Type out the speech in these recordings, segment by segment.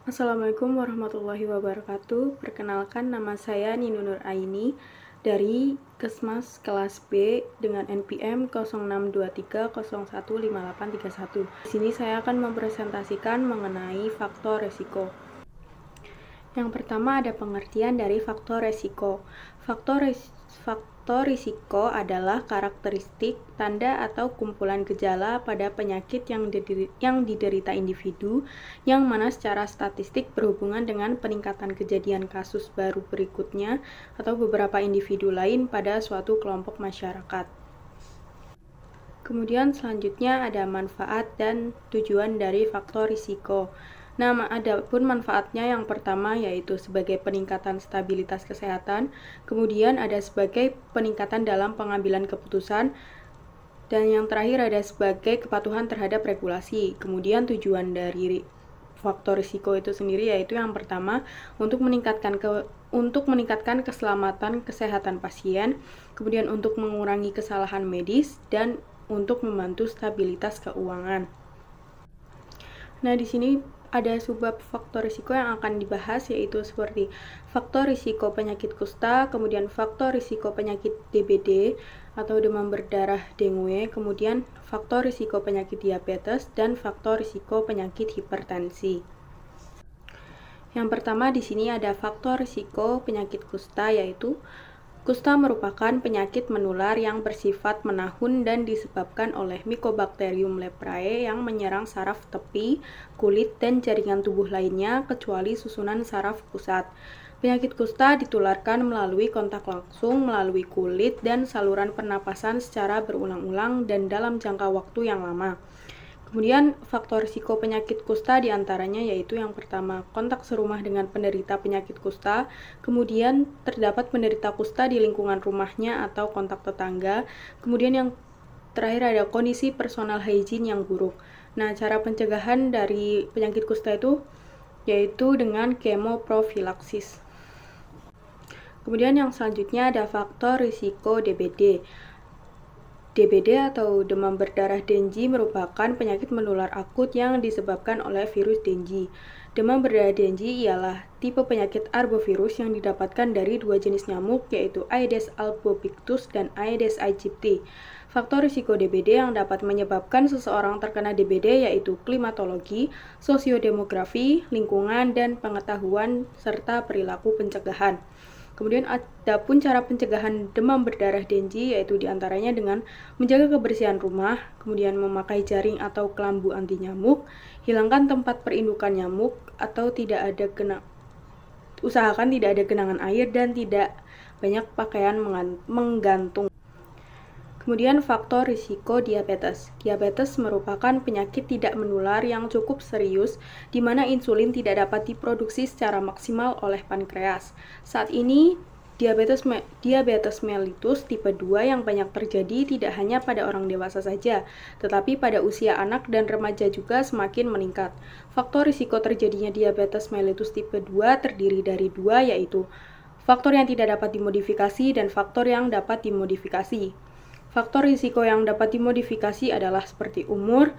Assalamualaikum warahmatullahi wabarakatuh. Perkenalkan, nama saya Ninunur Aini dari Kesmas kelas B dengan NPM 0623015831. Di sini saya akan mempresentasikan mengenai faktor resiko. Yang pertama ada pengertian dari faktor resiko. Faktor risiko adalah karakteristik, tanda atau kumpulan gejala pada penyakit yang diderita individu, yang mana secara statistik berhubungan dengan peningkatan kejadian kasus baru berikutnya atau beberapa individu lain pada suatu kelompok masyarakat. Kemudian selanjutnya ada manfaat dan tujuan dari faktor risiko. Nah, ada pun manfaatnya yang pertama yaitu sebagai peningkatan stabilitas kesehatan, kemudian ada sebagai peningkatan dalam pengambilan keputusan, dan yang terakhir ada sebagai kepatuhan terhadap regulasi. Kemudian tujuan dari faktor risiko itu sendiri yaitu yang pertama untuk meningkatkan keselamatan kesehatan pasien, kemudian untuk mengurangi kesalahan medis, dan untuk membantu stabilitas keuangan. Nah, di sini ada subbab faktor risiko yang akan dibahas, yaitu seperti faktor risiko penyakit kusta, kemudian faktor risiko penyakit DBD atau demam berdarah dengue, kemudian faktor risiko penyakit diabetes, dan faktor risiko penyakit hipertensi. Yang pertama di sini ada faktor risiko penyakit kusta, yaitu kusta merupakan penyakit menular yang bersifat menahun dan disebabkan oleh Mycobacterium leprae yang menyerang saraf tepi, kulit, dan jaringan tubuh lainnya kecuali susunan saraf pusat. Penyakit kusta ditularkan melalui kontak langsung, melalui kulit, dan saluran pernapasan secara berulang-ulang dan dalam jangka waktu yang lama. Kemudian faktor risiko penyakit kusta diantaranya yaitu yang pertama kontak serumah dengan penderita penyakit kusta, kemudian terdapat penderita kusta di lingkungan rumahnya atau kontak tetangga, kemudian yang terakhir ada kondisi personal hygiene yang buruk. Nah, cara pencegahan dari penyakit kusta itu yaitu dengan kemoprofilaksis. Kemudian yang selanjutnya ada faktor risiko DBD. DBD atau demam berdarah Dengue merupakan penyakit menular akut yang disebabkan oleh virus Dengue. Demam berdarah Dengue ialah tipe penyakit arbovirus yang didapatkan dari dua jenis nyamuk, yaitu Aedes albopictus dan Aedes aegypti. Faktor risiko DBD yang dapat menyebabkan seseorang terkena DBD yaitu klimatologi, sosiodemografi, lingkungan, dan pengetahuan serta perilaku pencegahan. Kemudian ada pun cara pencegahan demam berdarah Dengue yaitu diantaranya dengan menjaga kebersihan rumah, kemudian memakai jaring atau kelambu anti nyamuk, hilangkan tempat perindukan nyamuk atau usahakan tidak ada genangan air dan tidak banyak pakaian menggantung. Kemudian faktor risiko diabetes. Diabetes merupakan penyakit tidak menular yang cukup serius di mana insulin tidak dapat diproduksi secara maksimal oleh pankreas. Saat ini, diabetes mellitus tipe 2 yang banyak terjadi tidak hanya pada orang dewasa saja, tetapi pada usia anak dan remaja juga semakin meningkat. Faktor risiko terjadinya diabetes mellitus tipe 2 terdiri dari dua, yaitu faktor yang tidak dapat dimodifikasi dan faktor yang dapat dimodifikasi. Faktor risiko yang dapat dimodifikasi adalah seperti umur,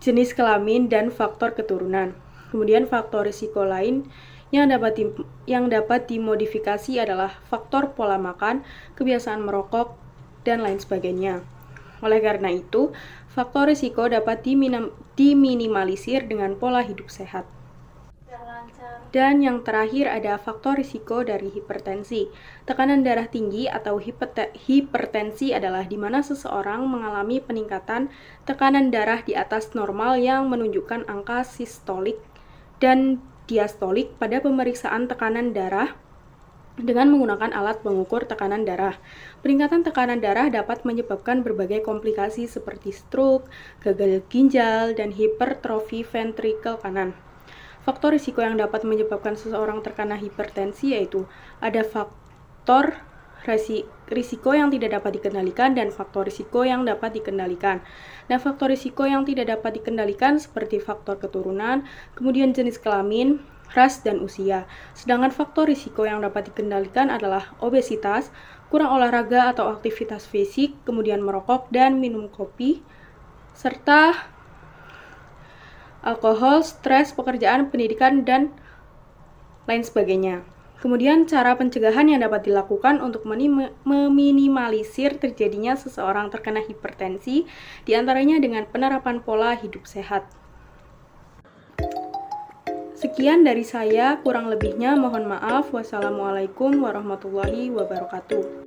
jenis kelamin, dan faktor keturunan. Kemudian faktor risiko lain yang dapat dimodifikasi adalah faktor pola makan, kebiasaan merokok, dan lain sebagainya. Oleh karena itu, faktor risiko dapat diminimalisir dengan pola hidup sehat. Dan yang terakhir ada faktor risiko dari hipertensi. Tekanan darah tinggi atau hipertensi adalah di mana seseorang mengalami peningkatan tekanan darah di atas normal yang menunjukkan angka sistolik dan diastolik pada pemeriksaan tekanan darah dengan menggunakan alat pengukur tekanan darah. Peningkatan tekanan darah dapat menyebabkan berbagai komplikasi seperti stroke, gagal ginjal, dan hipertrofi ventrikel kanan. Faktor risiko yang dapat menyebabkan seseorang terkena hipertensi yaitu ada faktor risiko yang tidak dapat dikendalikan dan faktor risiko yang dapat dikendalikan. Nah, faktor risiko yang tidak dapat dikendalikan seperti faktor keturunan, kemudian jenis kelamin, ras, dan usia. Sedangkan faktor risiko yang dapat dikendalikan adalah obesitas, kurang olahraga atau aktivitas fisik, kemudian merokok dan minum kopi, serta alkohol, stres, pekerjaan, pendidikan, dan lain sebagainya. Kemudian cara pencegahan yang dapat dilakukan untuk meminimalisir terjadinya seseorang terkena hipertensi, diantaranya dengan penerapan pola hidup sehat. Sekian dari saya, kurang lebihnya mohon maaf. Wassalamualaikum warahmatullahi wabarakatuh.